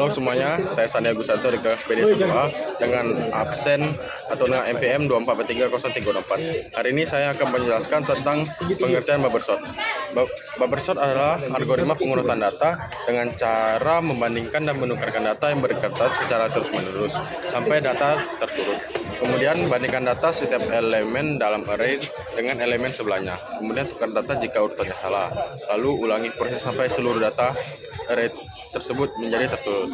Halo semuanya, saya Sandi Agusanto dari kelas PD 1A dengan absen atau dengan MPM 24830304. Hari ini saya akan menjelaskan tentang pengertian bubble sort. Bubble sort adalah algoritma pengurutan data dengan cara membandingkan dan menukarkan data yang berdekatan secara terus-menerus sampai data terturut. Kemudian bandingkan data setiap elemen dalam array dengan elemen sebelahnya. Kemudian tukar data jika urutannya salah. Lalu ulangi proses sampai seluruh data array tersebut menjadi terturut.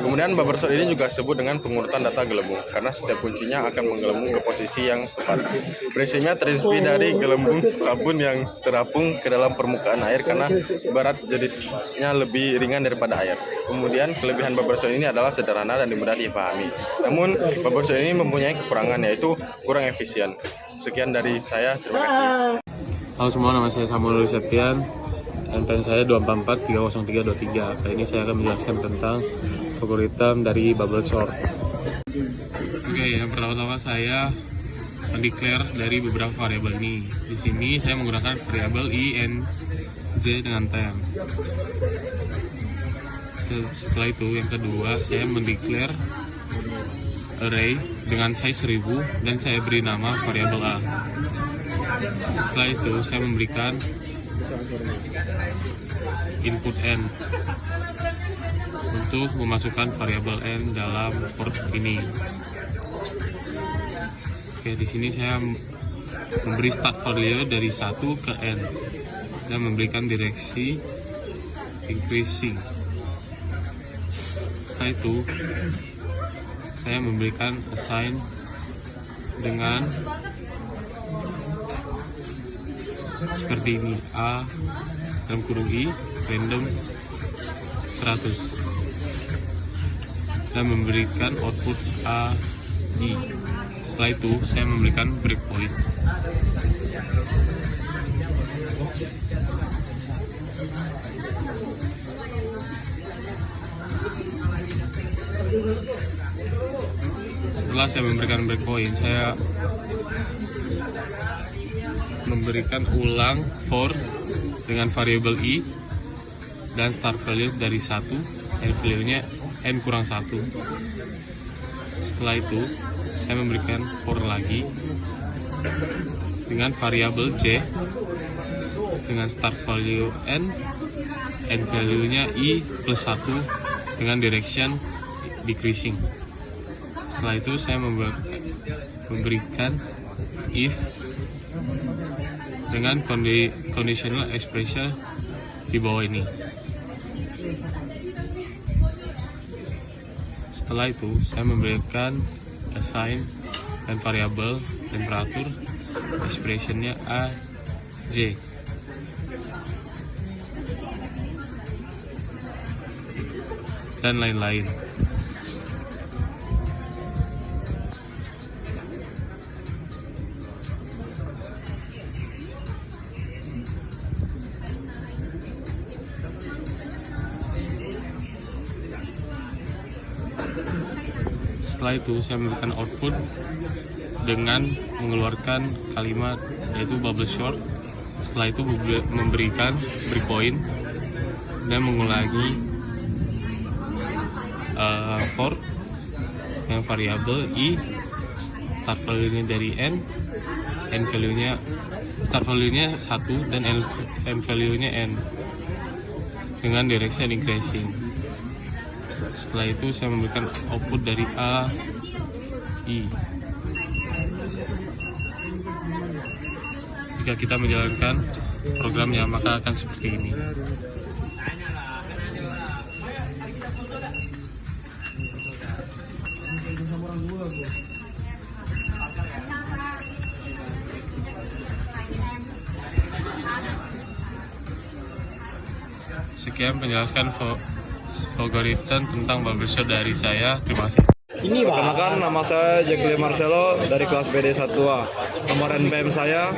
Kemudian bubble sort ini juga disebut dengan pengurutan data gelembung karena setiap kuncinya akan menggelembung ke posisi yang tepat. Prinsipnya terinspirasi dari gelembung sabun yang terapung ke dalam permukaan air karena berat jenisnya lebih ringan daripada air. Kemudian kelebihan bubble sort ini adalah sederhana dan mudah dipahami. Namun bubble sort ini mempunyai kekurangan yaitu kurang efisien. Sekian dari saya, terima kasih. Halo semua, nama saya Samuel Septian. NPM saya 244-30323. Kali ini saya akan menjelaskan tentang algoritma dari bubble sort. Oke, yang pertama-tama saya mendeklar dari beberapa variabel ini. Di sini saya menggunakan variabel i, n, j dengan temp. Setelah itu, yang kedua saya mendeklar array dengan size 1000 dan saya beri nama variabel a. Setelah itu saya memberikan input n untuk memasukkan variabel n dalam for ini. Oke, di sini saya memberi start value dari 1 ke n dan memberikan direksi increasing. Setelah itu saya memberikan assign dengan seperti ini, a dalam kurung i random 100 dan memberikan output a i. Setelah itu saya memberikan breakpoint. Setelah saya memberikan breakpoint, saya memberikan ulang for dengan variabel i dan start value dari 1 and value-nya n kurang 1. Setelah itu saya memberikan for lagi dengan variabel j dengan start value n and value-nya i plus 1 dengan direction decreasing. Setelah itu saya memberikan if dengan conditional expression di bawah ini. Setelah itu saya memberikan assign dan variabel temperatur, expressionnya a, j. Dan lain-lain. Setelah itu saya memberikan output dengan mengeluarkan kalimat yaitu bubble sort. Setelah itu memberikan breakpoint dan mengulangi for yang variabel i, start value-nya dari n value-nya start value-nya 1 dan n value-nya n dengan direction increasing. Setelah itu saya memberikan output dari a, i. Jika kita menjalankan programnya maka akan seperti ini. Sekian penjelasan algoritma tentang bubble sort dari saya. Terima kasih. Perkenalkan, nama saya Jacqueline Marcelo dari kelas PD 1A. Nomor NPM saya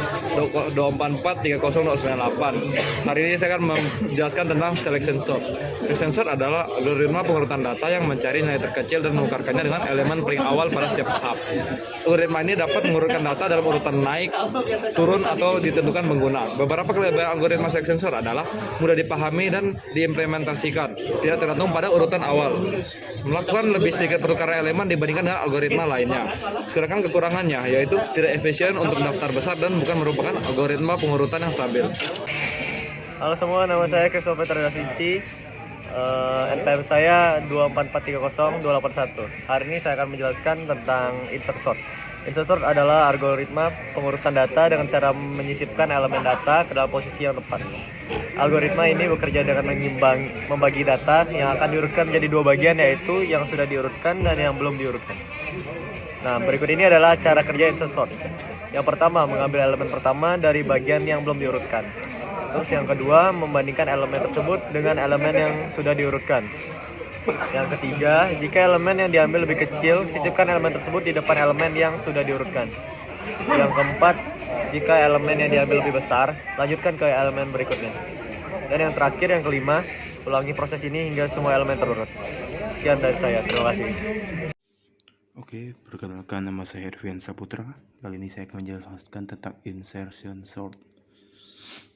2443098. Hari ini saya akan menjelaskan tentang selection sort. Selection sort adalah algoritma pengurutan data yang mencari nilai terkecil dan menukarkannya dengan elemen paling awal pada setiap tahap. Algoritma ini dapat mengurutkan data dalam urutan naik, turun, atau ditentukan pengguna. Beberapa kelebihan algoritma selection sort adalah mudah dipahami dan diimplementasikan, tidak tergantung pada urutan awal, melakukan lebih sedikit pertukaran elemen dibandingkan dengan algoritma lainnya. Sedangkan kekurangannya yaitu tidak efisien untuk daftar besar dan bukan merupakan algoritma pengurutan yang stabil. Halo semua, nama saya Christopher Da Vinci. NPM saya 24430-281. Hari ini saya akan menjelaskan tentang insert sort. Insert sort adalah algoritma pengurutan data dengan cara menyisipkan elemen data ke dalam posisi yang tepat. Algoritma ini bekerja dengan membagi data yang akan diurutkan menjadi dua bagian, yaitu yang sudah diurutkan dan yang belum diurutkan. Nah, berikut ini adalah cara kerja insert sort. Yang pertama, mengambil elemen pertama dari bagian yang belum diurutkan. Terus yang kedua, membandingkan elemen tersebut dengan elemen yang sudah diurutkan. Yang ketiga, jika elemen yang diambil lebih kecil, sisipkan elemen tersebut di depan elemen yang sudah diurutkan. Yang keempat, jika elemen yang diambil lebih besar, lanjutkan ke elemen berikutnya. Dan yang terakhir, yang kelima, ulangi proses ini hingga semua elemen terurut. Sekian dari saya, terima kasih. Oke, perkenalkan, nama saya Erwin Saputra. Kali ini saya akan menjelaskan tentang insertion sort.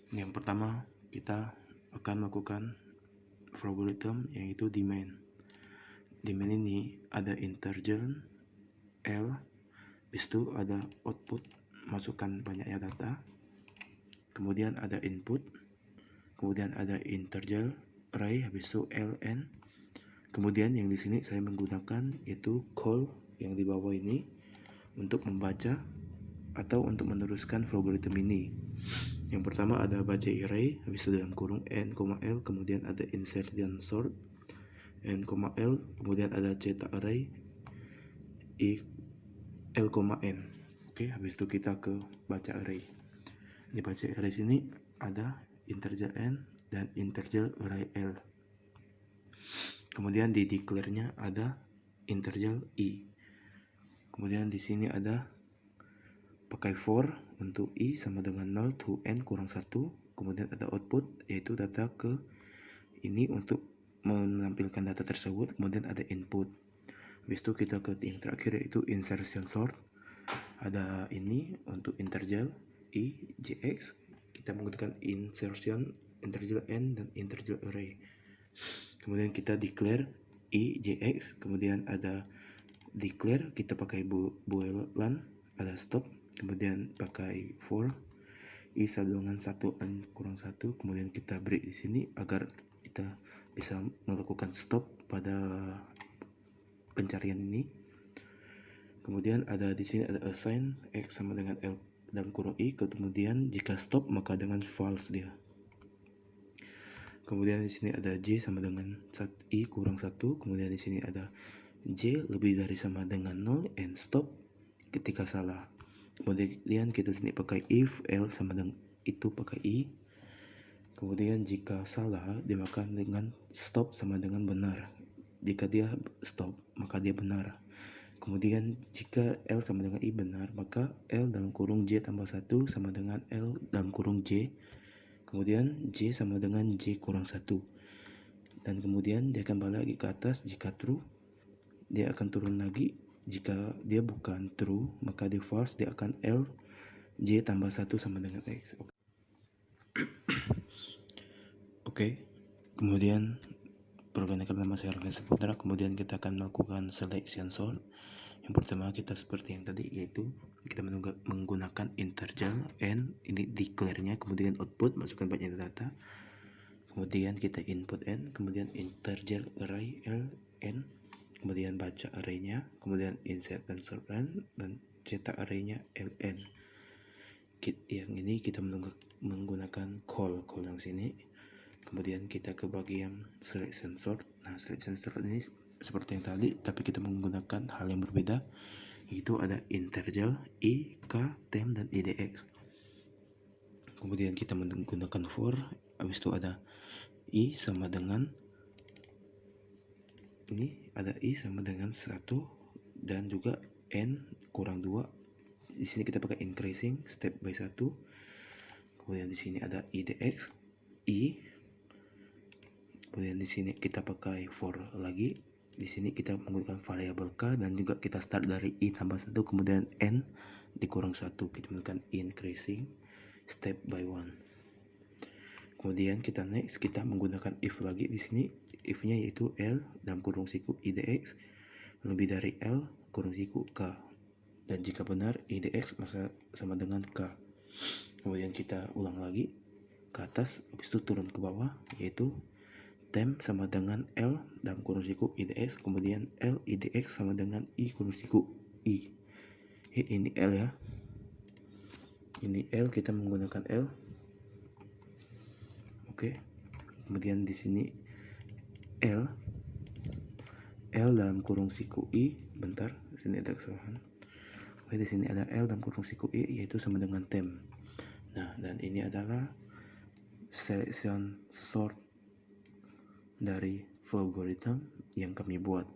Yang pertama, kita akan melakukan algoritma yaitu demand. Demand ini ada integer L, habis itu ada output, masukkan banyaknya data. Kemudian ada input, kemudian ada integer array, habis itu ln. Kemudian yang di sini saya menggunakan yaitu call yang di bawah ini untuk membaca atau untuk meneruskan algoritma ini. Yang pertama ada baca array, habis itu dalam kurung n, l, kemudian ada insertion sort n, l, kemudian ada cetak array i, l, n. Oke, habis itu kita ke baca array. Di baca array sini ada integer n dan integer array l. Kemudian di declare-nya ada integer i. Kemudian di sini ada pakai for untuk i sama dengan 0 to n kurang 1. Kemudian ada output yaitu data ke ini untuk menampilkan data tersebut. Kemudian ada input. Habis itu kita ke yang terakhir yaitu insertion sort. Ada ini untuk integer i, jx. Kita menggunakan insertion integer n dan integer array. Kemudian kita declare i, jx. Kemudian ada declare, kita pakai boolean, ada stop. Kemudian pakai for i sama dengan 1 n kurang 1. Kemudian kita break di sini agar kita bisa melakukan stop pada pencarian ini. Kemudian ada di sini ada assign x sama dengan l dalam kurung i. Kemudian jika stop maka dengan false dia. Kemudian di sini ada j sama dengan i kurang 1. Kemudian di sini ada j lebih dari sama dengan 0 and stop ketika salah. Kemudian kita sini pakai if l sama dengan itu pakai i. Kemudian jika salah dimakan dengan stop sama dengan benar. Jika dia stop maka dia benar. Kemudian jika l sama dengan i benar maka l dalam kurung j tambah 1 sama dengan l dalam kurung j. Kemudian j sama dengan j kurang 1. Dan kemudian dia akan balik lagi ke atas. Jika true dia akan turun lagi. Jika dia bukan true maka di false, dia akan l j tambah 1 sama dengan x. Oke. Kemudian perkenalkan nama saya Erwin Saputra. Kemudian kita akan melakukan selection sort. Yang pertama kita seperti yang tadi yaitu kita menggunakan integer n, ini declare-nya, kemudian output masukkan banyak data. Kemudian kita input n, kemudian integer array l n. Kemudian baca array-nya, kemudian insert dan sort n, dan cetak array-nya ln. Yang ini kita menggunakan call yang sini. Kemudian kita ke bagian selection sort. Nah, selection sort ini seperti yang tadi, tapi kita menggunakan hal yang berbeda, yaitu ada integer i, k, temp, dan idx. Kemudian kita menggunakan for, habis itu ada i sama dengan ini, ada i sama dengan 1 dan juga n kurang 2. Di sini kita pakai increasing step by 1. Kemudian di sini ada idx i. Kemudian di sini kita pakai for lagi. Di sini kita menggunakan variabel k dan juga kita start dari i tambah 1 kemudian n dikurang 1. Kita menggunakan increasing step by 1. Kemudian kita next kita menggunakan if lagi. Di sini if-nya yaitu l dalam kurung siku idx lebih dari l kurung siku k, dan jika benar idx sama dengan k. Kemudian kita ulang lagi ke atas, habis itu turun ke bawah, yaitu temp sama dengan L dalam kurung siku idx, kemudian L idx sama dengan I kurung siku I. Ini L ya. Ini L, kita menggunakan L. Oke. Kemudian di sini L dalam kurung siku I, bentar, di sini ada kesalahan. Oke, di sini ada L dalam kurung siku I yaitu sama dengan temp. Nah, dan ini adalah selection sort dari algoritma yang kami buat.